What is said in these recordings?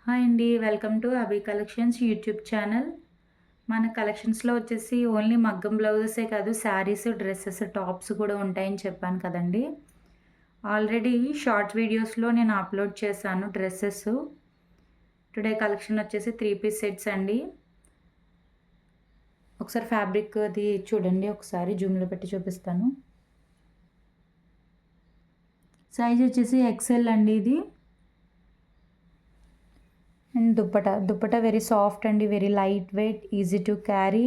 Hi అండి. Welcome to Abhi collections YouTube channel. మన కలెక్షన్స్‌లో వచ్చేసి ఓన్లీ మగ్గం బ్లౌజెసే కాదు శారీస్, డ్రెసెస్, టాప్స్ కూడా ఉంటాయని చెప్పాను కదండీ! ఆల్రెడీ షార్ట్ వీడియోస్‌లో నేను అప్‌లోడ్ చేశాను డ్రెసెస్. టుడే కలెక్షన్ వచ్చేసి 3 పీస్ సెట్స్ అండి. ఒకసారి ఫ్యాబ్రిక్ అది చూడండి, ఒకసారి జూమ్‌లో పెట్టి చూపిస్తాను. సైజ్ వచ్చేసి ఎక్సెల్ అండి ఇది. అండ్ దుప్పట వెరీ సాఫ్ట్ అండి, very light weight, easy to carry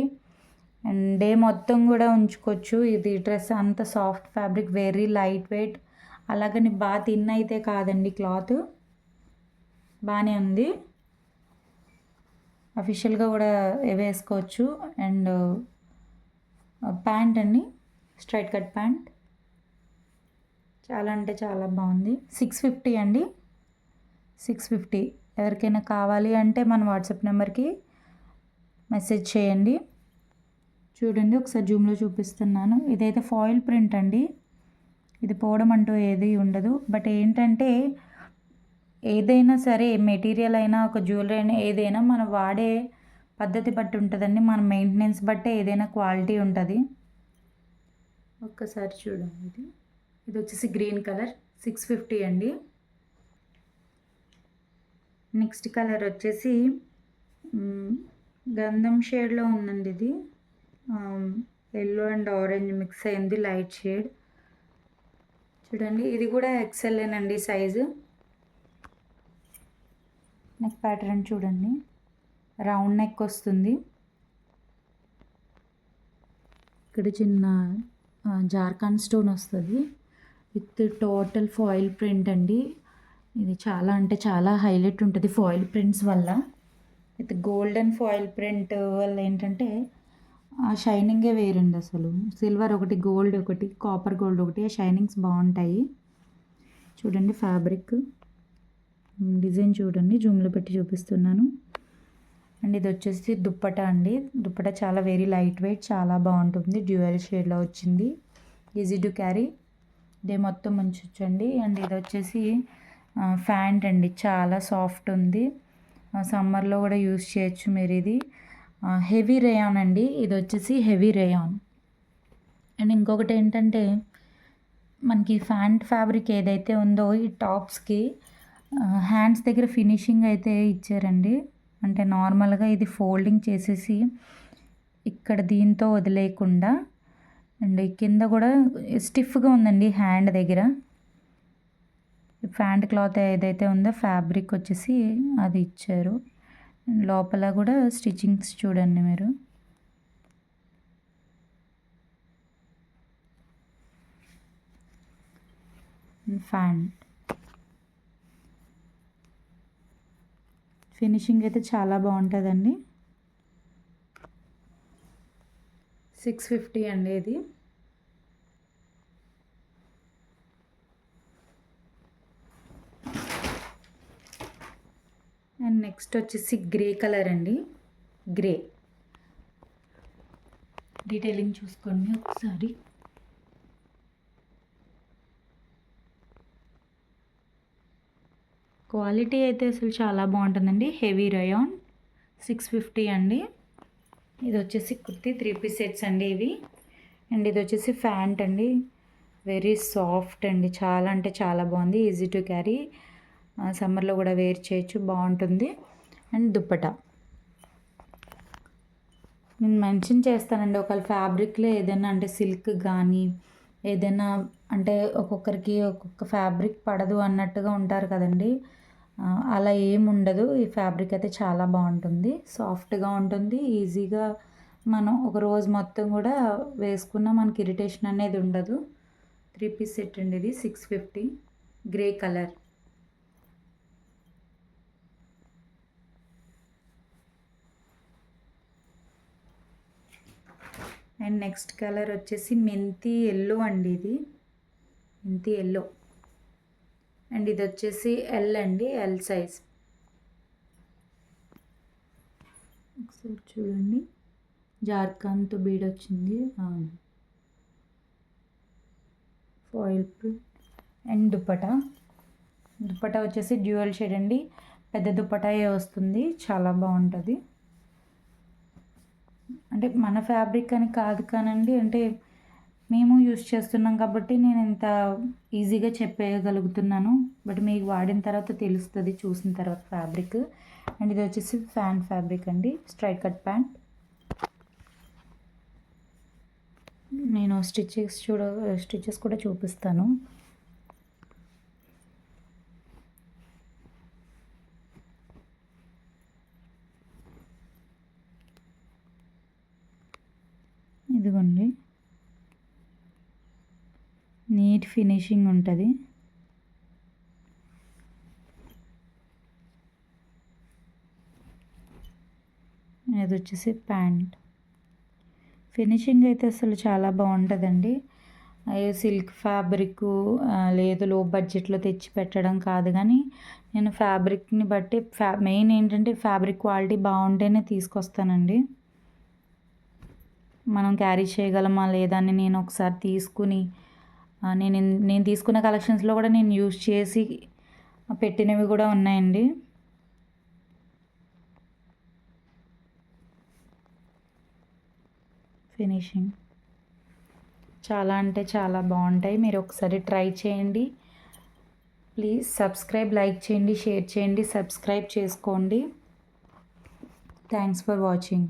and day మొత్తం కూడా ఉంచుకోవచ్చు. ఇది డ్రెస్ అంత soft fabric, very light weight. అలాగని బాగా థిన్ అయితే కాదండి, క్లాత్ బాగానే ఉంది. అఫీషియల్గా కూడా వేసుకోవచ్చు. అండ్ ప్యాంట్ అండి, స్ట్రైట్ కట్ ప్యాంట్, చాలా అంటే చాలా బాగుంది. 650 అండి, 650. ఎవరికైనా కావాలి అంటే మన వాట్సాప్ నెంబర్కి మెసేజ్ చేయండి. చూడండి, ఒకసారి జూమ్లో చూపిస్తున్నాను. ఇదైతే ఫాయిల్ ప్రింట్ అండి. ఇది పోవడం అంటూ ఏది ఉండదు. బట్ ఏంటంటే ఏదైనా సరే మెటీరియల్ అయినా ఒక జ్యువెలరీ అయినా ఏదైనా మనం వాడే పద్ధతి బట్టి ఉంటుందండి. మన మెయింటెనెన్స్ బట్టే ఏదైనా క్వాలిటీ ఉంటుంది. ఒక్కసారి చూడండి, ఇది వచ్చేసి గ్రీన్ కలర్, 650 అండి. నెక్స్ట్ కలర్ వచ్చేసి గంధం షేడ్లో ఉందండి. ఇది ఎల్లో అండ్ ఆరెంజ్ మిక్స్ అయింది, లైట్ షేడ్. చూడండి, ఇది కూడా ఎక్సెల్లేనండి సైజు. నెక్ ప్యాటర్న్ చూడండి, రౌండ్ నెక్ వస్తుంది. ఇక్కడ చిన్న జార్ఖండ్ స్టోన్ వస్తుంది విత్ టోటల్ ఫాయిల్ ప్రింట్ అండి. ఇది చాలా అంటే చాలా హైలైట్ ఉంటుంది ఫాయిల్ ప్రింట్స్ వల్ల. విత్ గోల్డెన్ ఫాయిల్ ప్రింట్ వల్ల ఏంటంటే ఆ షైనింగే వేరండి అసలు. సిల్వర్ ఒకటి, గోల్డ్ ఒకటి, కాపర్ గోల్డ్ ఒకటి, ఆ షైనింగ్స్ బాగుంటాయి. చూడండి ఫ్యాబ్రిక్ డిజైన్ చూడండి, జూమ్లో పెట్టి చూపిస్తున్నాను. అండ్ ఇది వచ్చేసి దుప్పట అండి. దుప్పట చాలా వెరీ లైట్ వెయిట్, చాలా బాగుంటుంది. డ్యూయల్ షేడ్లో వచ్చింది, ఈజీ టు క్యారీ, డే మొత్తం ఉంచొచ్చండి. అండ్ ఇది వచ్చేసి ఫ్యాంట్ అండి, చాలా సాఫ్ట్ ఉంది. సమ్మర్లో కూడా యూస్ చేయొచ్చు మీరు. ఇది హెవీ రేయాన్ అండి, ఇది వచ్చేసి హెవీ రేయాన్. అండ్ ఇంకొకటి ఏంటంటే మనకి ఫ్యాంట్ ఫ్యాబ్రిక్ ఏదైతే ఉందో ఈ టాప్స్కి హ్యాండ్స్ దగ్గర ఫినిషింగ్ అయితే ఇచ్చారండి. అంటే నార్మల్గా ఇది ఫోల్డింగ్ చేసేసి ఇక్కడ దీంతో వదిలేయకుండా, అండ్ కింద కూడా స్టిఫ్గా ఉందండి హ్యాండ్ దగ్గర. ప్యాంట్ క్లాత్ ఏదైతే ఉందో ఫ్యాబ్రిక్ వచ్చేసి అది ఇచ్చారు. లోపల కూడా స్టిచ్చింగ్స్ చూడండి మీరు. ప్యాంట్ ఫినిషింగ్ అయితే చాలా బాగుంటుందండి. 650 అండి ఇది. అండ్ నెక్స్ట్ వచ్చేసి గ్రే కలర్ అండి, గ్రే. డీటెయిలింగ్ చూసుకోండి ఒకసారి. క్వాలిటీ అయితే అసలు చాలా బాగుంటుందండి. హెవీ రయాన్, 650 అండి. ఇది వచ్చేసి కుర్తీ 3 పీస్ సెట్స్ అండి ఇవి. అండ్ ఇది వచ్చేసి ప్యాంట్ అండి, వెరీ సాఫ్ట్ అండి, చాలా అంటే చాలా బాగుంది. ఈజీ టు క్యారీ, సమ్మర్లో కూడా వేర్ చేయొచ్చు, బాగుంటుంది. అండ్ దుప్పట నేను మెన్షన్ చేస్తానండి. ఒకవేళ ఫ్యాబ్రిక్లో ఏదైనా అంటే సిల్క్ కానీ ఏదైనా అంటే ఒక్కొక్కరికి ఒక్కొక్క ఫ్యాబ్రిక్ పడదు అన్నట్టుగా ఉంటారు కదండి. అలా ఏమి ఉండదు. ఈ ఫ్యాబ్రిక్ అయితే చాలా బాగుంటుంది, సాఫ్ట్గా ఉంటుంది. ఈజీగా మనం ఒక రోజు మొత్తం కూడా వేసుకున్న మనకి ఇరిటేషన్ అనేది ఉండదు. 3 పీస్ సెట్ అండి ఇది, 650, grey colour. And next colour వచ్చేసి మెంతి ఎల్లో అండి, ఇది మెంతి ఎల్లో. అండ్ ఇది వచ్చేసి ఎల్ అండి, ఎల్ సైజ్. ఒకసారి చూడండి, జార్ఖండ్ బీడ్ వచ్చింది, ఫాయిల్ ప్రింట్. అండ్ దుప్పట వచ్చేసి డ్యూయల్ షేడ్ అండి. పెద్ద దుప్పటాయే వస్తుంది, చాలా బాగుంటుంది. అంటే మన ఫ్యాబ్రిక్ అని కాదు కానండి, అంటే మేము యూస్ చేస్తున్నాం కాబట్టి నేను ఇంత ఈజీగా చెప్పేయగలుగుతున్నాను. బట్ మీకు వాడిన తర్వాత తెలుస్తుంది, చూసిన తర్వాత ఫ్యాబ్రిక్. అండ్ ఇది వచ్చేసి ఫ్యాబ్రిక్ అండి, స్ట్రైట్ కట్ ప్యాంట్. నేను స్టిచెస్ కూడా చూపిస్తాను. ఇదిగోండి, నీట్ ఫినిషింగ్ ఉంటుంది. ఇది వచ్చేసి ప్యాంట్. ఫినిషింగ్ అయితే అసలు చాలా బాగుంటుందండి. అయ్యో సిల్క్ ఫ్యాబ్రిక్ లేదు లో బడ్జెట్లో తెచ్చి పెట్టడం కాదు, కానీ నేను ఫ్యాబ్రిక్ని బట్టి మెయిన్ ఏంటంటే ఫ్యాబ్రిక్ క్వాలిటీ బాగుంటేనే తీసుకొస్తానండి. మనం క్యారీ చేయగలమా లేదా అని నేను ఒకసారి తీసుకుని నేను తీసుకున్న కలెక్షన్స్లో కూడా నేను యూజ్ చేసి పెట్టినవి కూడా ఉన్నాయండి. ఫినిషింగ్ చాలా అంటే చాలా బాగుంటాయి, మీరు ఒకసారి ట్రై చేయండి. ప్లీజ్ సబ్స్క్రైబ్, లైక్ చేయండి, షేర్ చేయండి, సబ్స్క్రైబ్ చేసుకోండి. Thanks for watching.